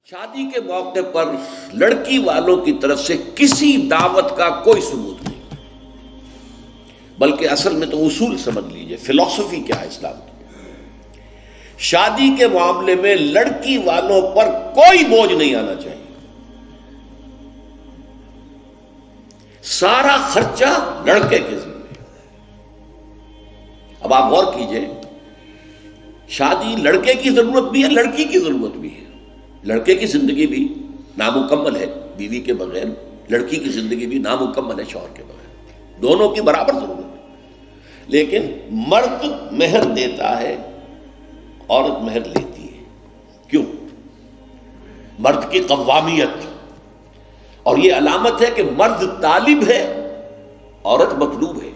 شادی کے موقع پر لڑکی والوں کی طرف سے کسی دعوت کا کوئی ثبوت نہیں، بلکہ اصل میں تو اصول سمجھ لیجئے، فلسفی کیا ہے اسلام کی۔ شادی کے معاملے میں لڑکی والوں پر کوئی بوجھ نہیں آنا چاہیے، سارا خرچہ لڑکے کے ذمہ۔ اب آپ غور کیجئے، شادی لڑکے کی ضرورت بھی ہے، لڑکی کی ضرورت بھی ہے۔ لڑکے کی زندگی بھی نامکمل ہے بیوی کے بغیر، لڑکی کی زندگی بھی نامکمل ہے شوہر کے بغیر، دونوں کی برابر ضرورت ہے۔ لیکن مرد مہر دیتا ہے، عورت مہر لیتی ہے۔ کیوں؟ مرد کی قوامیت، اور یہ علامت ہے کہ مرد طالب ہے، عورت مطلوب ہے۔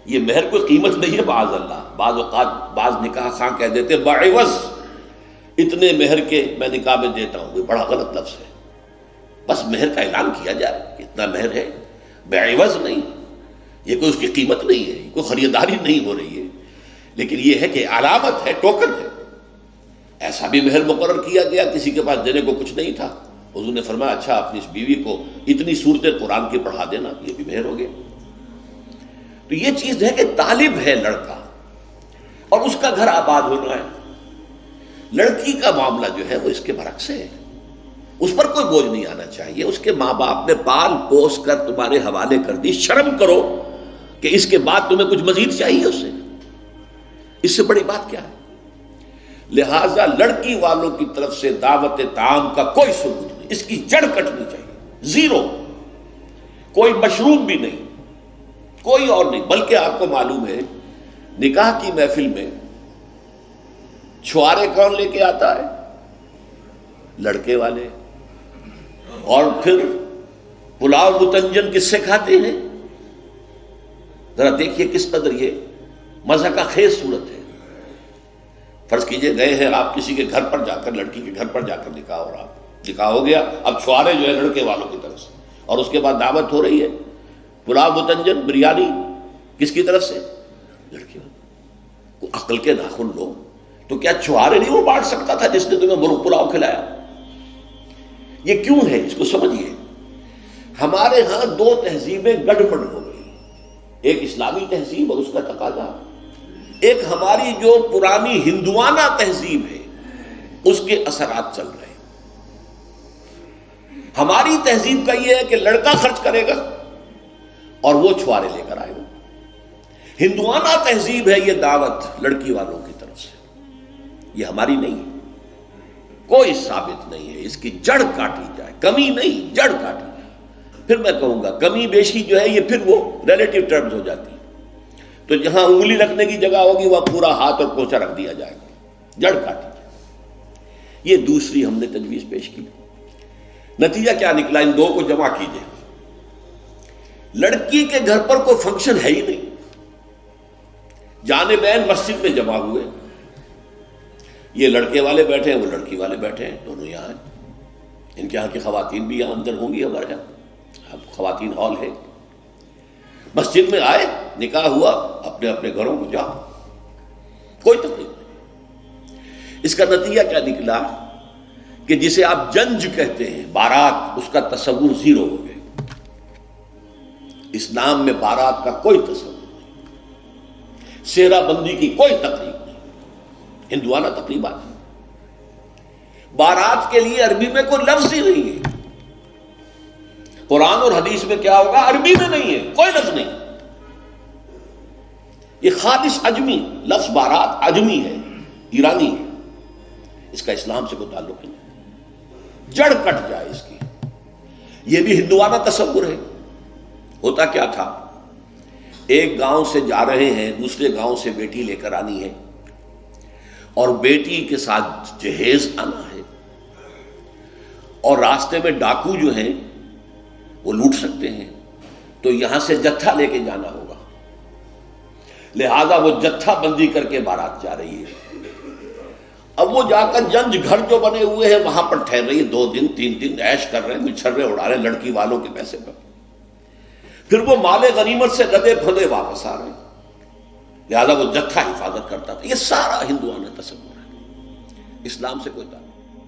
یہ مہر کوئی قیمت نہیں ہے، بعض اوقات بعض نکاح خواہ کہہ دیتے بعوض اتنے مہر کے میں نکاح میں دیتا ہوں، یہ بڑا غلط لفظ ہے۔ بس مہر کا اعلان کیا جائے کہ اتنا مہر ہے، بعوض نہیں، یہ کوئی اس کی قیمت نہیں ہے، یہ کوئی خریداری نہیں ہو رہی ہے، لیکن یہ ہے کہ علامت ہے، ٹوکن ہے۔ ایسا بھی مہر مقرر کیا گیا، کسی کے پاس دینے کو کچھ نہیں تھا، حضور نے فرمایا اچھا اپنی اس بیوی کو اتنی سورتیں قرآن کی پڑھا دینا، یہ بھی مہر ہو گیا۔ تو یہ چیز ہے کہ طالب ہے لڑکا، اور اس کا گھر آباد ہونا ہے۔ لڑکی کا معاملہ جو ہے وہ اس کے برعکس ہے، اس پر کوئی بوجھ نہیں آنا چاہیے۔ اس کے ماں باپ نے پال پوس کر تمہارے حوالے کر دی، شرم کرو کہ اس کے بعد تمہیں کچھ مزید چاہیے اس سے، اس سے بڑی بات کیا ہے؟ لہذا لڑکی والوں کی طرف سے دعوت طعام کا کوئی ثبوت نہیں، اس کی جڑ کٹنی چاہیے، زیرو، کوئی مشروب بھی نہیں، کوئی اور نہیں۔ بلکہ آپ کو معلوم ہے نکاح کی محفل میں چھوارے کون لے کے آتا ہے؟ لڑکے والے۔ اور پھر پلاؤ متنجن کس سے کھاتے ہیں؟ ذرا دیکھیے کس قدر یہ مزہ کا خیز صورت ہے۔ فرض کیجئے گئے ہیں آپ کسی کے گھر پر جا کر، لڑکی کے گھر پر جا کر نکاح ہو رہا، نکاح ہو گیا، اب چھوارے جو ہے لڑکے والوں کی طرف سے، اور اس کے بعد دعوت ہو رہی ہے، پلاؤ متنجن بریانی کس کی طرف سے؟ لڑکی والوں۔ عقل کے ناخن لو، تو کیا چھوارے نہیں وہ بانٹ سکتا تھا جس نے تمہیں مرغ پلاؤ کھلایا؟ یہ کیوں ہے؟ اس کو سمجھیے۔ ہمارے ہاں دو تہذیبیں گڑبڑ ہو گئی، ایک اسلامی تہذیب اور اس کا تقاضا، ایک ہماری جو پرانی ہندوانہ تہذیب ہے اس کے اثرات چل رہے ہیں۔ ہماری تہذیب کا یہ ہے کہ لڑکا خرچ کرے گا اور وہ چھوارے لے کر آئے گا۔ ہندوانہ تہذیب ہے یہ دعوت لڑکی والوں کی طرف سے، یہ ہماری نہیں ہے، کوئی ثابت نہیں ہے۔ اس کی جڑ کاٹی جائے، کمی نہیں، جڑ کاٹی جائے۔ پھر میں کہوں گا کمی بیشی جو ہے یہ پھر وہ ریلیٹیو ٹرمز ہو جاتی ہے، تو جہاں انگلی رکھنے کی جگہ ہوگی وہاں پورا ہاتھ اور پوچھا رکھ دیا جائے گا، جڑ کاٹی جائے۔ یہ دوسری ہم نے تجویز پیش کی۔ نتیجہ کیا نکلا؟ ان دو کو جمع کیجئے، لڑکی کے گھر پر کوئی فنکشن ہے ہی نہیں، جانبین مسجد میں جمع ہوئے، یہ لڑکے والے بیٹھے ہیں، وہ لڑکی والے بیٹھے ہیں، دونوں یہاں ہیں۔ ان کے یہاں کی خواتین بھی یہاں اندر ہوں گی، ہمارے یہاں اب خواتین ہال ہے۔ مسجد میں آئے، نکاح ہوا، اپنے اپنے گھروں کو جاؤ، کوئی تکلیف نہیں۔ اس کا نتیجہ کیا نکلا کہ جسے آپ جنج کہتے ہیں، بارات، اس کا تصور زیرو ہو گئے۔ اسلام میں بارات کا کوئی تصور نہیں، سہرا بندی کی کوئی تقریب نہیں، ہندوانہ تقریبات۔ بارات کے لیے عربی میں کوئی لفظ ہی نہیں ہے، قرآن اور حدیث میں کیا ہوگا؟ عربی میں نہیں ہے، کوئی لفظ نہیں۔ یہ خالص عجمی لفظ، بارات عجمی ہے، ایرانی ہے، اس کا اسلام سے کوئی تعلق نہیں۔ جڑ کٹ جائے اس کی۔ یہ بھی ہندوانہ تصور ہے۔ ہوتا کیا تھا؟ ایک گاؤں سے جا رہے ہیں، دوسرے گاؤں سے بیٹی لے کر آنی ہے، اور بیٹی کے ساتھ جہیز آنا ہے، اور راستے میں ڈاکو جو ہیں وہ لوٹ سکتے ہیں، تو یہاں سے جتھا لے کے جانا ہوگا، لہذا وہ جتھا بندی کر کے بارات جا رہی ہے۔ اب وہ جا کر جنج گھر جو بنے ہوئے ہیں وہاں پر ٹھہر رہی ہے، 2 دن 3 دن عیش کر رہے ہیں، مچھرے اڑا رہے ہیں لڑکی والوں کے پیسے پر، پھر وہ مال غنیمت سے لدے پھندے واپس آ رہے ہیں، لہذا وہ جتھا حفاظت کرتا تھا۔ یہ سارا ہندوانہ تصور ہے، اسلام سے کوئی تعلق